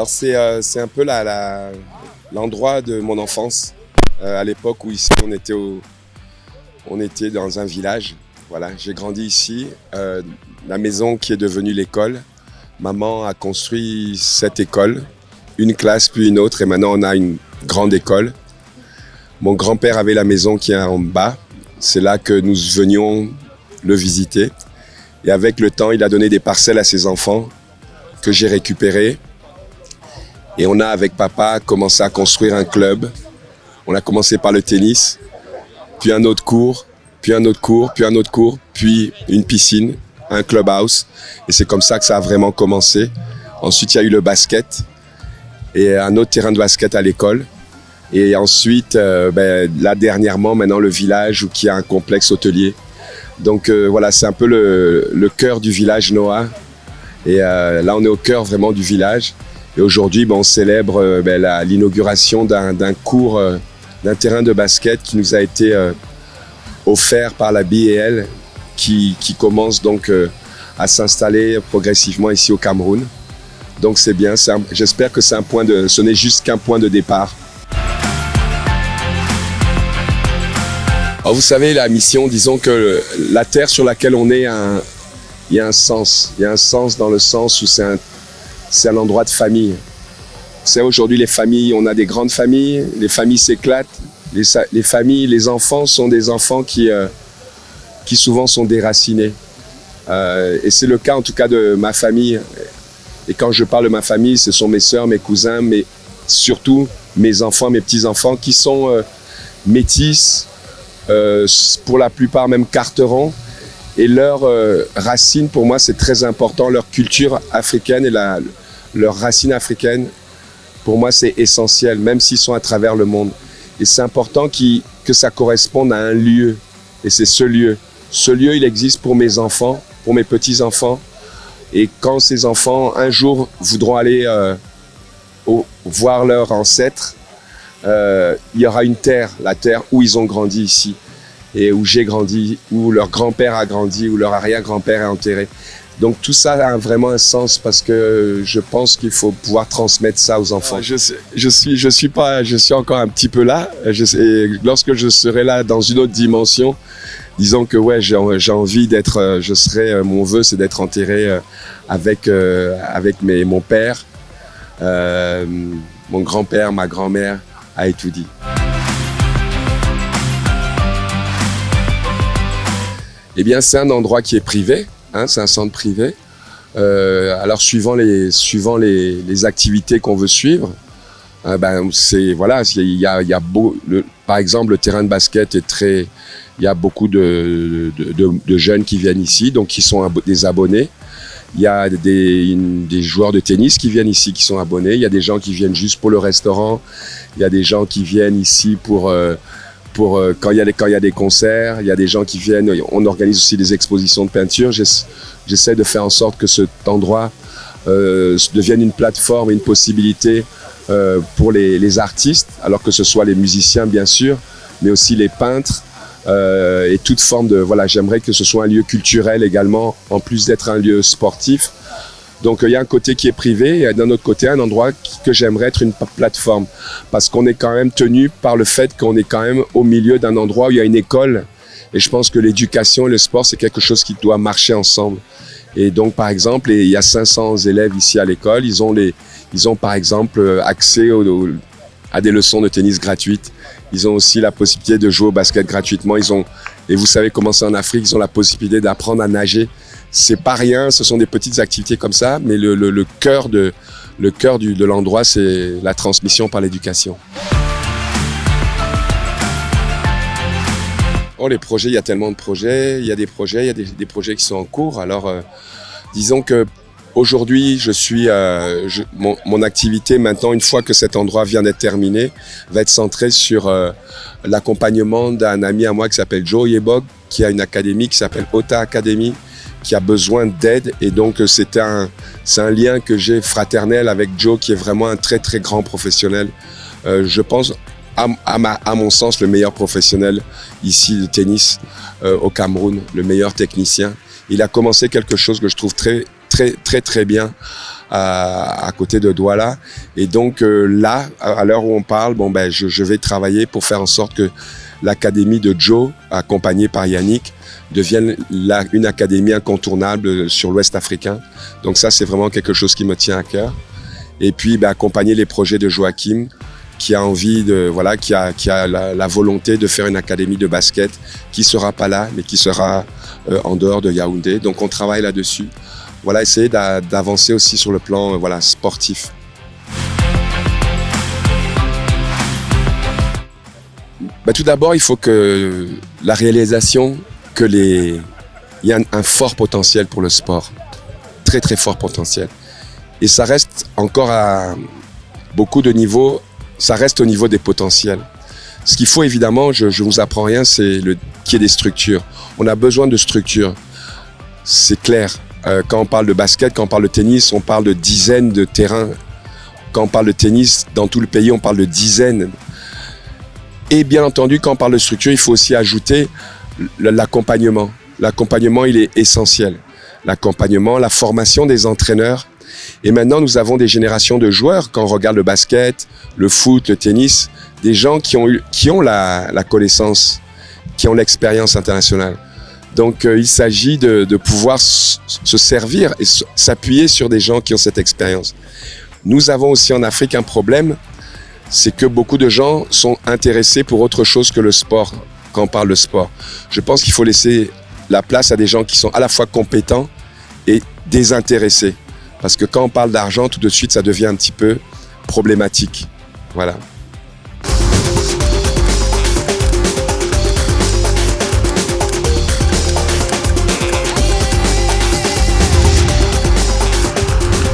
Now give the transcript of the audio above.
Alors c'est un peu l'endroit de mon enfance. À l'époque où ici on était dans un village. Voilà, j'ai grandi ici. La maison qui est devenue l'école. Maman a construit cette école, une classe puis une autre, et maintenant on a une grande école. Mon grand-père avait la maison qui est en bas. C'est là que nous venions le visiter. Et avec le temps, il a donné des parcelles à ses enfants que j'ai récupérées. Et on a, avec papa, commencé à construire un club. On a commencé par le tennis, puis un autre cours, puis un autre cours, puis un autre cours, puis une piscine, un clubhouse. Et c'est comme ça que ça a vraiment commencé. Ensuite, il y a eu le basket et un autre terrain de basket à l'école. Et ensuite, là dernièrement, maintenant le village où il y a un complexe hôtelier. Donc voilà, c'est un peu le cœur du village Noah. Et là, on est au cœur vraiment du village. Et aujourd'hui, on célèbre l'inauguration d'un cours, d'un terrain de basket qui nous a été offert par la BAL, qui commence donc à s'installer progressivement ici au Cameroun. Donc c'est bien, j'espère que ce n'est juste qu'un point de départ. Alors vous savez, la mission, disons que la terre sur laquelle on est, il y a un sens. Il y a un sens dans le sens où c'est un endroit de famille. Vous savez, aujourd'hui, les familles, on a des grandes familles, les familles s'éclatent. Les familles, les enfants sont des enfants qui souvent sont déracinés. Et c'est le cas en tout cas de ma famille. Et quand je parle de ma famille, ce sont mes sœurs, mes cousins, mais surtout mes enfants, mes petits-enfants qui sont métis, pour la plupart même carterons. Et leurs racines, pour moi, c'est très important. Leur culture africaine et leurs racines africaines, pour moi, c'est essentiel, même s'ils sont à travers le monde. Et c'est important que ça corresponde à un lieu. Et c'est ce lieu. Ce lieu, il existe pour mes enfants, pour mes petits-enfants. Et quand ces enfants, un jour, voudront aller voir leurs ancêtres, il y aura une terre, la terre où ils ont grandi ici. Et où j'ai grandi, où leur grand-père a grandi, où leur arrière-grand-père est enterré. Donc tout ça a vraiment un sens parce que je pense qu'il faut pouvoir transmettre ça aux enfants. Je suis encore un petit peu là. Et lorsque je serai là dans une autre dimension, disons que ouais, j'ai envie d'être, mon vœu c'est d'être enterré avec mon père, mon grand-père, ma grand-mère à Etoudi. Eh bien, c'est un endroit qui est privé, c'est un centre privé. Alors, suivant les activités qu'on veut suivre, par exemple, le terrain de basket il y a beaucoup de jeunes qui viennent ici, donc qui sont des abonnés. Il y a des joueurs de tennis qui viennent ici, qui sont abonnés. Il y a des gens qui viennent juste pour le restaurant. Il y a des gens qui viennent ici pour quand il y a des concerts, il y a des gens qui viennent, on organise aussi des expositions de peinture. J'essaie de faire en sorte que cet endroit devienne une plateforme et une possibilité pour les artistes, alors que ce soit les musiciens bien sûr, mais aussi les peintres et toute forme j'aimerais que ce soit un lieu culturel également, en plus d'être un lieu sportif. Donc il y a un côté qui est privé et d'un autre côté un endroit que j'aimerais être une plateforme parce qu'on est quand même tenu par le fait qu'on est quand même au milieu d'un endroit où il y a une école et je pense que l'éducation et le sport c'est quelque chose qui doit marcher ensemble. Et donc par exemple il y a 500 élèves ici à l'école, ils ont par exemple accès à des leçons de tennis gratuites. Ils ont aussi la possibilité de jouer au basket gratuitement. Et vous savez comment c'est en Afrique, ils ont la possibilité d'apprendre à nager. C'est pas rien, ce sont des petites activités comme ça, mais le cœur de l'endroit, c'est la transmission par l'éducation. Oh, les projets, il y a tellement de projets. Il y a des projets qui sont en cours. Alors, disons que aujourd'hui, mon activité maintenant, une fois que cet endroit vient d'être terminé, va être centrée sur l'accompagnement d'un ami à moi qui s'appelle Joe Yebog, qui a une académie qui s'appelle Ota Academy, qui a besoin d'aide. Et donc, c'est un lien que j'ai fraternel avec Joe, qui est vraiment un très, très grand professionnel. Je pense, à mon sens, le meilleur professionnel ici de tennis au Cameroun, le meilleur technicien. Il a commencé quelque chose que je trouve très, très bien à côté de Douala. Et donc là, à l'heure où on parle, je vais travailler pour faire en sorte que l'académie de Joe, accompagnée par Yannick, devienne une académie incontournable sur l'Ouest africain. Donc ça, c'est vraiment quelque chose qui me tient à cœur. Et puis accompagner les projets de Joachim, qui a envie qui a la volonté de faire une académie de basket qui sera pas là, mais qui sera en dehors de Yaoundé. Donc on travaille là-dessus. Essayer d'avancer aussi sur le plan sportif. Tout d'abord, il faut que la réalisation il y a un fort potentiel pour le sport, très très fort potentiel. Et ça reste encore à beaucoup de niveaux, ça reste au niveau des potentiels. Ce qu'il faut évidemment, je ne vous apprends rien, c'est qu'il y ait des structures. On a besoin de structures, c'est clair. Quand on parle de basket, quand on parle de tennis, on parle de dizaines de terrains. Quand on parle de tennis, dans tout le pays, on parle de dizaines. Et bien entendu, quand on parle de structure, il faut aussi ajouter l'accompagnement. L'accompagnement, il est essentiel. L'accompagnement, la formation des entraîneurs. Et maintenant, nous avons des générations de joueurs, quand on regarde le basket, le foot, le tennis, des gens qui ont la connaissance, qui ont l'expérience internationale. Donc, il s'agit de pouvoir se servir et s'appuyer sur des gens qui ont cette expérience. Nous avons aussi en Afrique un problème, c'est que beaucoup de gens sont intéressés pour autre chose que le sport, quand on parle de sport. Je pense qu'il faut laisser la place à des gens qui sont à la fois compétents et désintéressés. Parce que quand on parle d'argent, tout de suite, ça devient un petit peu problématique. Voilà.